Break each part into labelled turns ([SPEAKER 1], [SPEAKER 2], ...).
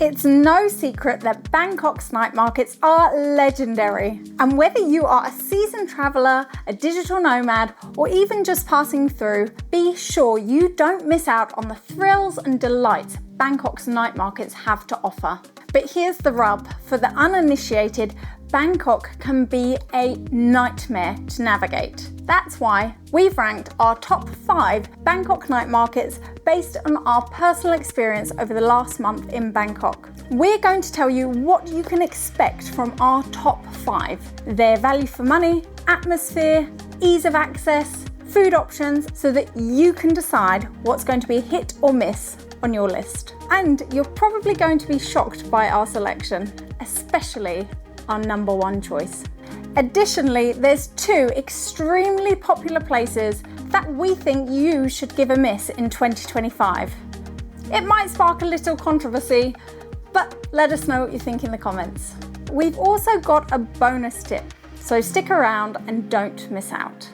[SPEAKER 1] It's no secret that Bangkok's night markets are legendary. And whether you are a seasoned traveller, a digital nomad, or even just passing through, be sure you don't miss out on the thrills and delights Bangkok's night markets have to offer. But here's the rub. For the uninitiated, Bangkok can be a nightmare to navigate. That's why we've ranked our top 5 Bangkok night markets based on our personal experience over the last month in Bangkok. We're going to tell you what you can expect from our top 5, their value for money, atmosphere, ease of access, food options, so that you can decide what's going to be a hit or miss on your list. And you're probably going to be shocked by our selection, especially our number 1 choice. Additionally, there's 2 extremely popular places that we think you should give a miss in 2025. It might spark a little controversy, but let us know what you think in the comments. We've also got a bonus tip, so stick around and don't miss out.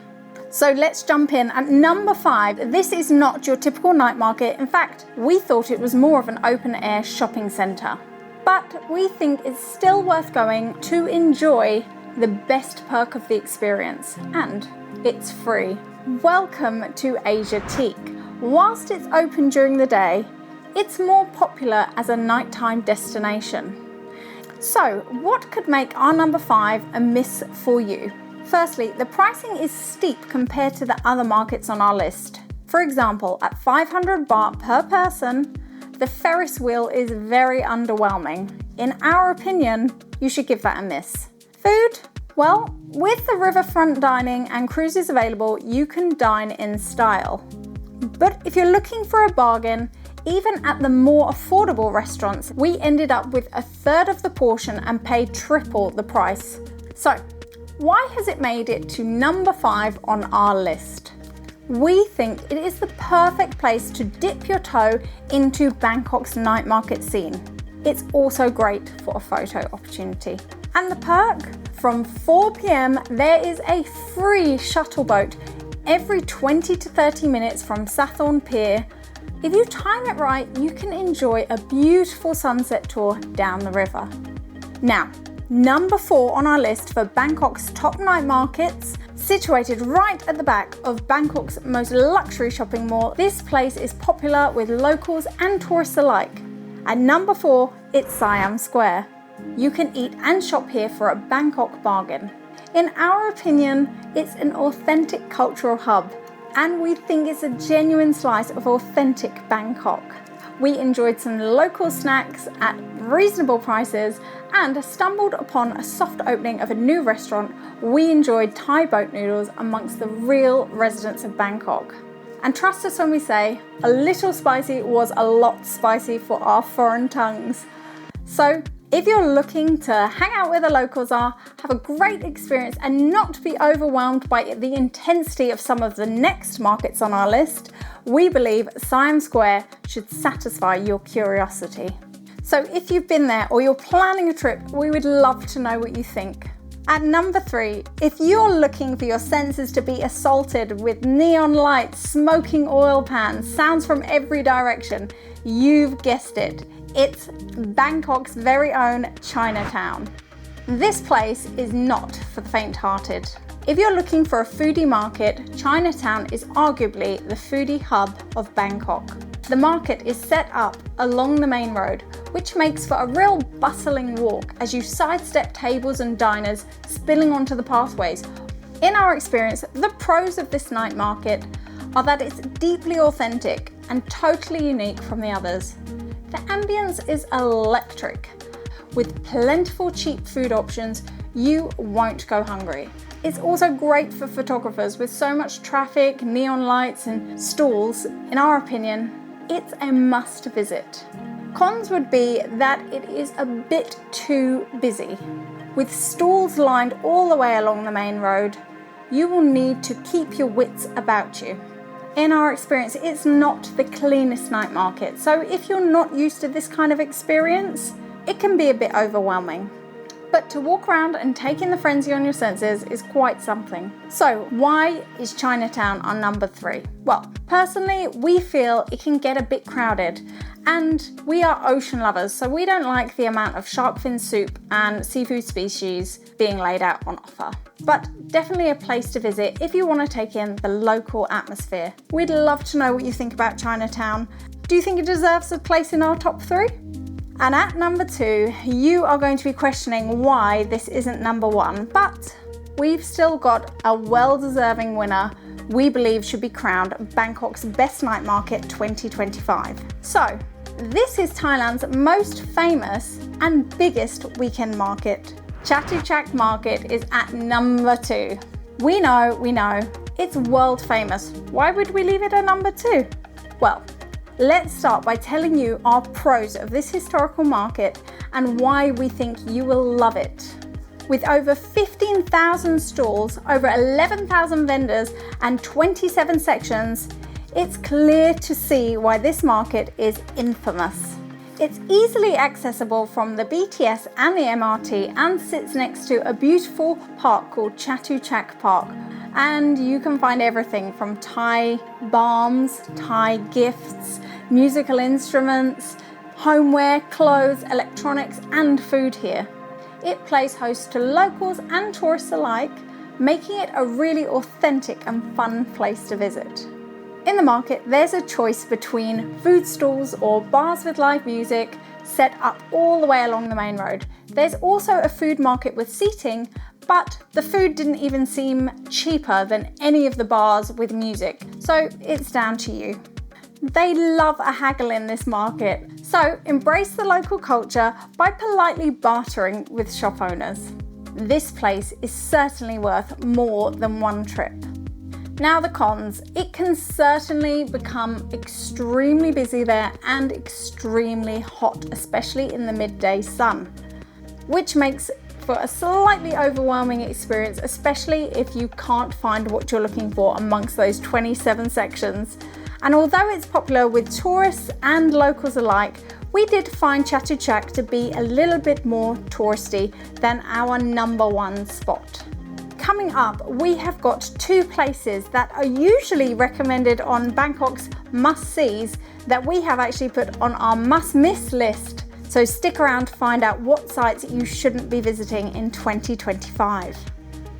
[SPEAKER 1] So let's jump in. At number 5, this is not your typical night market. In fact, we thought it was more of an open-air shopping centre. But we think it's still worth going to enjoy the best perk of the experience, and it's free. Welcome to Asiatique. Whilst it's open during the day, it's more popular as a nighttime destination. So what could make our number 5 a miss for you? Firstly, the pricing is steep compared to the other markets on our list. For example, at 500 baht per person, the Ferris wheel is very underwhelming. In our opinion, you should give that a miss. Food? Well, with the riverfront dining and cruises available, you can dine in style. But if you're looking for a bargain, even at the more affordable restaurants, we ended up with a third of the portion and paid triple the price. So, why has it made it to number 5 on our list? We think it is the perfect place to dip your toe into Bangkok's night market scene. It's also great for a photo opportunity. And the perk? From 4 p.m, there is a free shuttle boat every 20 to 30 minutes from Sathorn Pier. If you time it right, you can enjoy a beautiful sunset tour down the river. Now, number 4 on our list for Bangkok's top night markets, situated right at the back of Bangkok's most luxury shopping mall, this place is popular with locals and tourists alike. At number 4, it's Siam Square. You can eat and shop here for a Bangkok bargain. In our opinion, it's an authentic cultural hub, and we think it's a genuine slice of authentic Bangkok. We enjoyed some local snacks at reasonable prices and stumbled upon a soft opening of a new restaurant. We enjoyed Thai boat noodles amongst the real residents of Bangkok. And trust us when we say, a little spicy was a lot spicy for our foreign tongues. So if you're looking to hang out where the locals are, have a great experience and not be overwhelmed by the intensity of some of the next markets on our list, we believe Siam Square should satisfy your curiosity. So if you've been there or you're planning a trip, we would love to know what you think. At number 3, if you're looking for your senses to be assaulted with neon lights, smoking oil pans, sounds from every direction, you've guessed it. It's Bangkok's very own Chinatown. This place is not for the faint-hearted. If you're looking for a foodie market, Chinatown is arguably the foodie hub of Bangkok. The market is set up along the main road, which makes for a real bustling walk as you sidestep tables and diners spilling onto the pathways. In our experience, the pros of this night market are that it's deeply authentic and totally unique from the others. The ambience is electric. With plentiful cheap food options, you won't go hungry. It's also great for photographers with so much traffic, neon lights and stalls. In our opinion, it's a must visit. Cons would be that it is a bit too busy. With stalls lined all the way along the main road, you will need to keep your wits about you. In our experience, it's not the cleanest night market, so if you're not used to this kind of experience, it can be a bit overwhelming. But to walk around and take in the frenzy on your senses is quite something. So why is Chinatown our number 3? Well, personally, we feel it can get a bit crowded, And we are ocean lovers, so we don't like the amount of shark fin soup and seafood species being laid out on offer. But definitely a place to visit if you want to take in the local atmosphere. We'd love to know what you think about Chinatown. Do you think it deserves a place in our top 3? And at number 2, you are going to be questioning why this isn't number 1, but we've still got a well-deserving winner we believe should be crowned Bangkok's Best Night Market 2025. So, this is Thailand's most famous and biggest weekend market. Chatuchak Market is at number 2. We know, it's world famous. Why would we leave it at number 2? Well, let's start by telling you our pros of this historical market and why we think you will love it. With over 15,000 stalls, over 11,000 vendors and 27 sections, it's clear to see why this market is infamous. It's easily accessible from the BTS and the MRT and sits next to a beautiful park called Chatuchak Park. And you can find everything from Thai balms, Thai gifts, musical instruments, homeware, clothes, electronics and food here. It plays host to locals and tourists alike, making it a really authentic and fun place to visit. In the market, there's a choice between food stalls or bars with live music set up all the way along the main road. There's also a food market with seating, but the food didn't even seem cheaper than any of the bars with music, so it's down to you. They love a haggle in this market, so embrace the local culture by politely bartering with shop owners. This place is certainly worth more than one trip. Now the cons. It can certainly become extremely busy there and extremely hot, especially in the midday sun, which makes for a slightly overwhelming experience, especially if you can't find what you're looking for amongst those 27 sections. And although it's popular with tourists and locals alike, we did find Chatuchak to be a little bit more touristy than our number 1 spot. Coming up, we have got 2 places that are usually recommended on Bangkok's must-sees that we have actually put on our must-miss list. So stick around to find out what sites you shouldn't be visiting in 2025.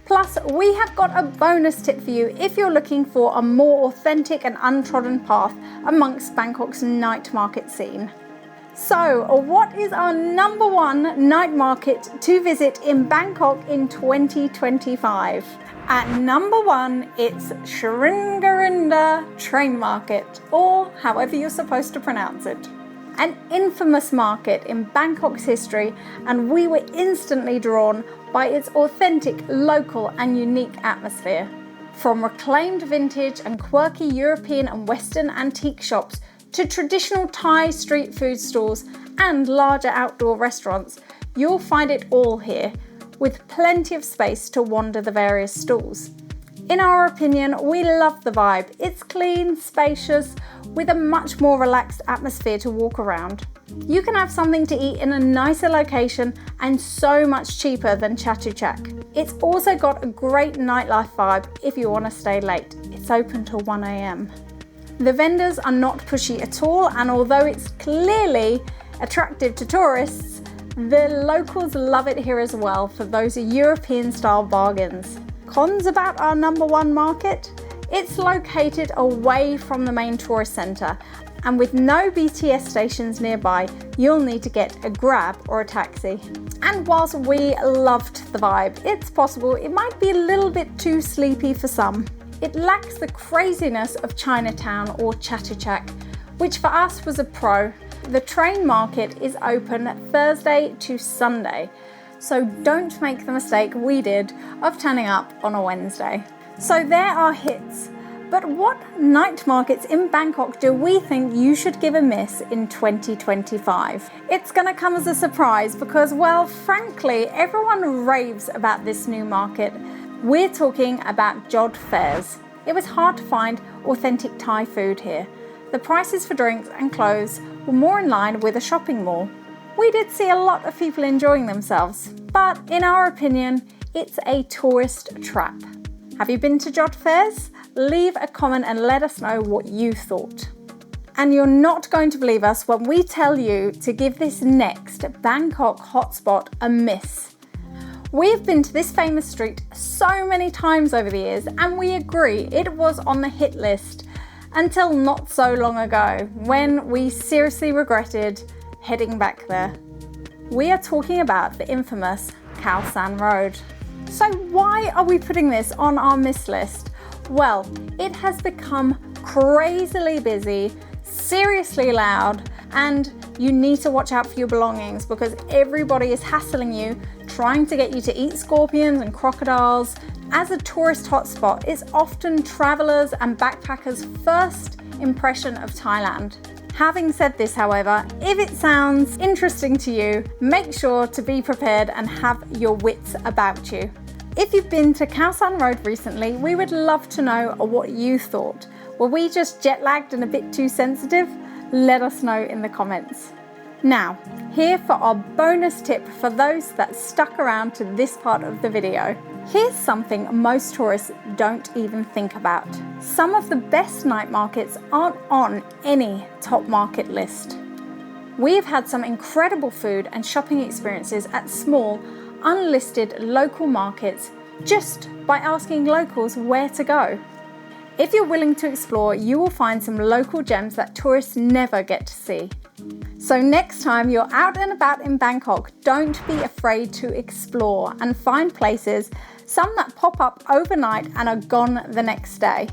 [SPEAKER 1] Plus, we have got a bonus tip for you if you're looking for a more authentic and untrodden path amongst Bangkok's night market scene. So, what is our number 1 night market to visit in Bangkok in 2025? At number 1, it's Sringarinda Train Market, or however you're supposed to pronounce it. An infamous market in Bangkok's history, and we were instantly drawn by its authentic, local and unique atmosphere. From reclaimed vintage and quirky European and Western antique shops to traditional Thai street food stalls and larger outdoor restaurants, you'll find it all here, with plenty of space to wander the various stalls. In our opinion, we love the vibe. It's clean, spacious, with a much more relaxed atmosphere to walk around. You can have something to eat in a nicer location and so much cheaper than Chatuchak. It's also got a great nightlife vibe if you want to stay late. It's open till 1 a.m. The vendors are not pushy at all, and although it's clearly attractive to tourists, the locals love it here as well for those European-style bargains. Cons about our number 1 market? It's located away from the main tourist centre, and with no BTS stations nearby, you'll need to get a grab or a taxi. And whilst we loved the vibe, it's possible it might be a little bit too sleepy for some. It lacks the craziness of Chinatown or Chatuchak, which for us was a pro. The train market is open Thursday to Sunday, so don't make the mistake we did of turning up on a Wednesday. So there are hits, but what night markets in Bangkok do we think you should give a miss in 2025? It's gonna come as a surprise because, well, frankly, everyone raves about this new market. We're talking about Jod Fairs. It was hard to find authentic Thai food here. The prices for drinks and clothes were more in line with a shopping mall. We did see a lot of people enjoying themselves, but in our opinion, it's a tourist trap. Have you been to Jod Fairs? Leave a comment and let us know what you thought. And you're not going to believe us when we tell you to give this next Bangkok hotspot a miss. We've been to this famous street so many times over the years, and we agree it was on the hit list until not so long ago when we seriously regretted heading back there. We are talking about the infamous Khao San Road. So why are we putting this on our miss list? Well, it has become crazily busy, seriously loud, and you need to watch out for your belongings because everybody is hassling you, trying to get you to eat scorpions and crocodiles. As a tourist hotspot, it's often travelers and backpackers' first impression of Thailand. Having said this, however, if it sounds interesting to you, make sure to be prepared and have your wits about you. If you've been to Khao San Road recently, we would love to know what you thought. Were we just jet lagged and a bit too sensitive? Let us know in the comments. Now, here for our bonus tip for those that stuck around to this part of the video. Here's something most tourists don't even think about. Some of the best night markets aren't on any top market list. We've had some incredible food and shopping experiences at small, unlisted local markets just by asking locals where to go. If you're willing to explore, you will find some local gems that tourists never get to see. So next time you're out and about in Bangkok, don't be afraid to explore and find places, some that pop up overnight and are gone the next day.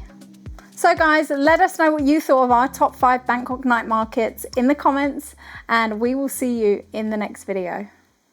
[SPEAKER 1] So guys, let us know what you thought of our top 5 Bangkok night markets in the comments, and we will see you in the next video.